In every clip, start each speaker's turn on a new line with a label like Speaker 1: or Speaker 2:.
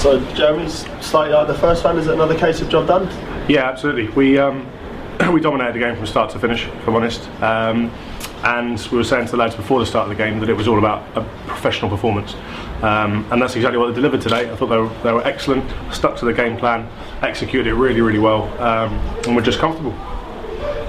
Speaker 1: So Jeremy's slightly like the first round. Is it another case of job done?
Speaker 2: Yeah, absolutely. We dominated the game from start to finish, if I'm honest. And we were saying to the lads before the start of the game that it was all about a professional performance. And that's exactly what they delivered today. I thought they were excellent, stuck to the game plan, executed it really, really well, and we're just comfortable.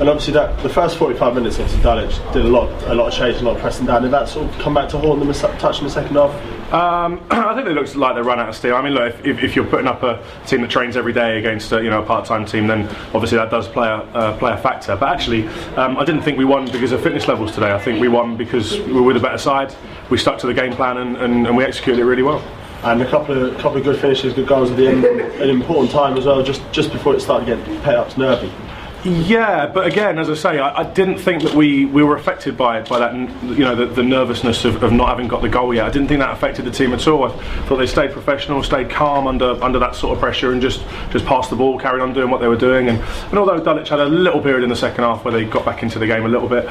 Speaker 1: And obviously the first 45 minutes, obviously Dulwich did a lot of chase, a lot of pressing down. Did that sort of come back to haunt them a touch in the second half?
Speaker 2: I think it looks like they run out of steam. I mean, look, if you're putting up a team that trains every day against a part-time team, then obviously that does play a factor. But actually, I didn't think we won because of fitness levels today. I think we won because we were with a better side. We stuck to the game plan and we executed it really well. And
Speaker 1: a couple of good finishes, good goals at the end, an important time as well, just before it started getting pay ups nervy.
Speaker 2: Yeah, but again, as I say, I didn't think that we were affected by that, the nervousness of not having got the goal yet. I didn't think that affected the team at all. I thought they stayed professional, stayed calm under that sort of pressure, and just passed the ball, carried on doing what they were doing. And although Dulwich had a little period in the second half where they got back into the game a little bit,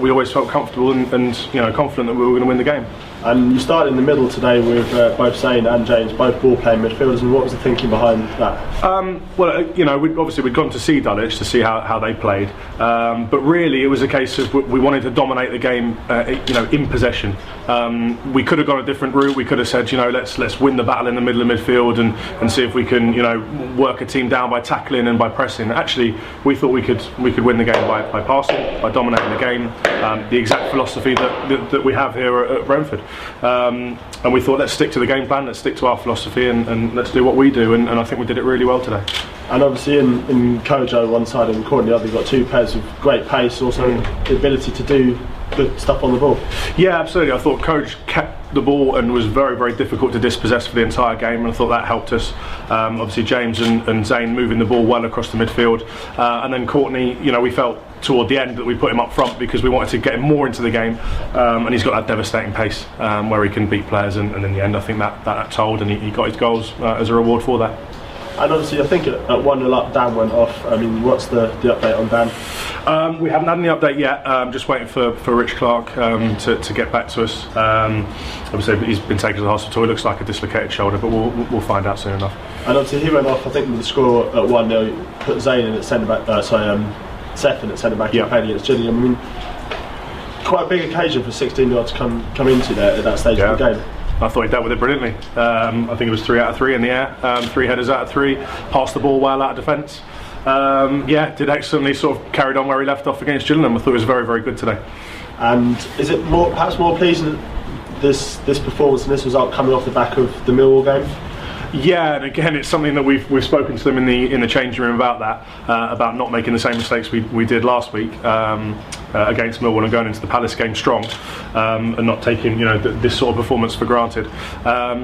Speaker 2: we always felt comfortable and confident that we were going to win the game.
Speaker 1: And you started in the middle today with both Zane and James, both ball-playing midfielders, and what was the thinking behind that?
Speaker 2: We'd gone to see Dulwich to see how they played, but really it was a case of we wanted to dominate the game, in possession. We could have gone a different route. We could have said, let's win the battle in the middle of midfield and see if we can, work a team down by tackling and by pressing. Actually, we thought we could win the game by passing, by dominating the game. The exact philosophy that we have here at Brentford. And we thought, let's stick to the game plan, let's stick to our philosophy, and let's do what we do, and I think we did it really well today.
Speaker 1: And obviously in Kojo one side and Courtney the other, you've got two players with great pace, also the ability to do good stuff on the ball.
Speaker 2: Yeah, absolutely. I thought Coach kept the ball and was very, very difficult to dispossess for the entire game, and I thought that helped us. Obviously James and Zane moving the ball well across the midfield, and then Courtney, we felt toward the end that we put him up front because we wanted to get him more into the game, and he's got that devastating pace where he can beat players, and in the end I think that told, and he got his goals as a reward for that.
Speaker 1: And obviously I think at 1-0 up, Dan went off. I mean, what's the update on Dan?
Speaker 2: We haven't had any update yet, just waiting for Rich Clark to get back to us. Obviously he's been taken to the hospital. It looks like a dislocated shoulder, but we'll find out soon enough.
Speaker 1: And obviously he went off, I think with the score at 1-0, put Zane in at centre-back, Seth in at centre-back, and played against Gillian. I mean, quite a big occasion for 16-year-olds to come into there at that stage of the game.
Speaker 2: I thought he dealt with it brilliantly. I think it was 3 out of 3 in the air, 3 headers out of 3, passed the ball well out of defence. Did excellently, sort of carried on where he left off against Gillingham. I thought it was very, very good today.
Speaker 1: And is it perhaps more pleasing this performance and this result coming off the back of the Millwall game?
Speaker 2: Yeah, and again, it's something that we've spoken to them in the changing room about that, about not making the same mistakes we did last week against Millwall and going into the Palace game strong, and not taking this sort of performance for granted.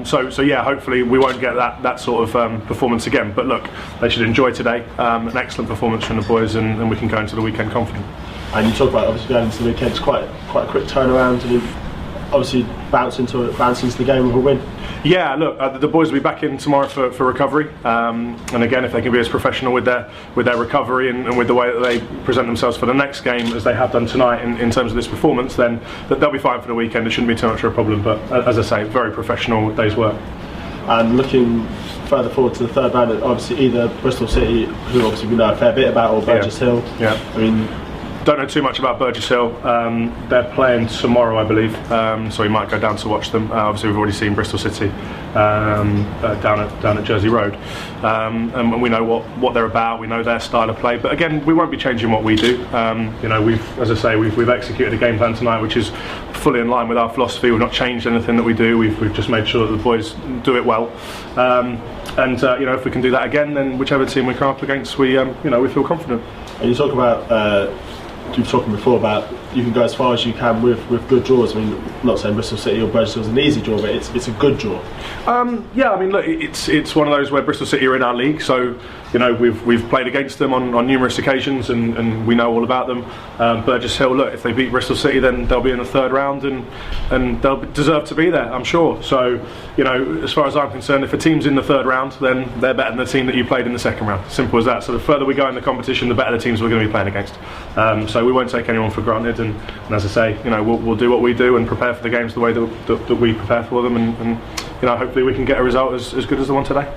Speaker 2: So yeah, hopefully we won't get that sort of performance again. But look, they should enjoy today. An excellent performance from the boys, and we can go into the weekend confident.
Speaker 1: And you talk about obviously going into the weekend, it's quite a quick turnaround. I mean, obviously bounce into the game with a win.
Speaker 2: Yeah, look, the boys will be back in tomorrow for recovery, and again, if they can be as professional with their recovery and with the way that they present themselves for the next game as they have done tonight in terms of this performance, then they'll be fine for the weekend. It shouldn't be too much of a problem, but as I say, very professional day's work.
Speaker 1: And looking further forward to the third round, obviously either Bristol City, who obviously we know a fair bit about, or Burgess Hill.
Speaker 2: Yeah.
Speaker 1: I mean,
Speaker 2: don't know too much about Burgess Hill. They're playing tomorrow, I believe, so we might go down to watch them. Obviously we've already seen Bristol City down at Jersey Road, and we know what they're about. We know their style of play, but again, we won't be changing what we do. As I say, we've executed a game plan tonight which is fully in line with our philosophy. We've not changed anything that we do. We've just made sure that the boys do it well, and if we can do that again, then whichever team we come up against, we feel confident.
Speaker 1: And you talk about you were talking before about you can go as far as you can with good draws. I mean, I'm not saying Bristol City or Burgess is an easy draw, but it's a good draw.
Speaker 2: Yeah, I mean, look, it's one of those where Bristol City are in our league, so we've played against them on numerous occasions, and we know all about them. Burgess Hill, look, if they beat Bristol City, then they'll be in the third round, and they'll deserve to be there, I'm sure. So as far as I'm concerned, if a team's in the third round, then they're better than the team that you played in the second round. Simple as that. So the further we go in the competition, the better the teams we're going to be playing against. So we won't take anyone for granted, and as I say, you know, we'll do what we do and prepare for the games the way that we prepare for them, and you know, hopefully we can get a result as good as the one today.